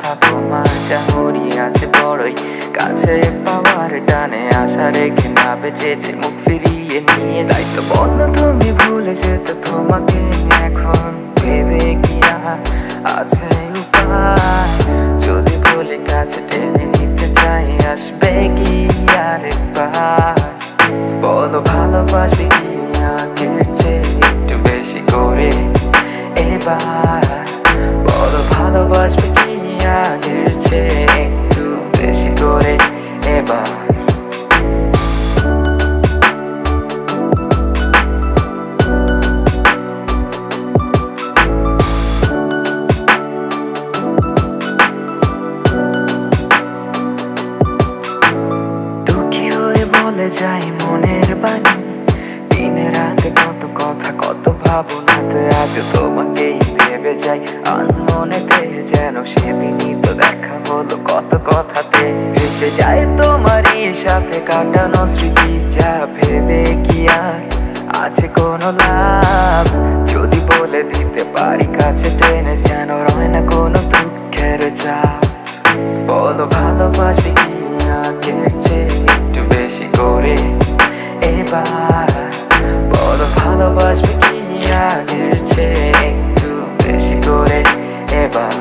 কথা তোমার চাহনি আছে বড়ই কাছে পাওয়ার টানে আশা রেখে না বেঁচে যে মুখ ফিরিয়ে নিয়ে যাই তো বলো তুমি ভুলে যেতে তোমাকে এখন ভেবে কি আর আছে উপায় যদি বলে কাছে টেনে নিতে চাই আসবে কি আরেকবার বলো ভালোবাসবে কি আগের চেয়ে একটু বেশি করে এবার বলো ভালোবাসবে কি আগের চেয়ে একটু বেশি করে এবার দুঃখী হয়ে বলে যাই মনের বাণী দিনে রাতে কত কথা কত ভাবনাতে আজ তোমাকেই ভেবে যাই আনমনেতে যেন সেদিনই তো দেখা হলো কত কথাতে ভেসে যায় তোমারই সাথে কাটানো স্মৃতি যা ভেবে কি আর আছে কোনো লাভ যদি বলে দিতে পারি কাছে টেনে যেন রয় না কোনো দুঃখের চাপ বলো ভালোবাসবে কি আগের চেয়ে একটু বেশি করে এবার বলো ভালোবাসবে কি আগের চেয়ে একটু বেশি করে এবার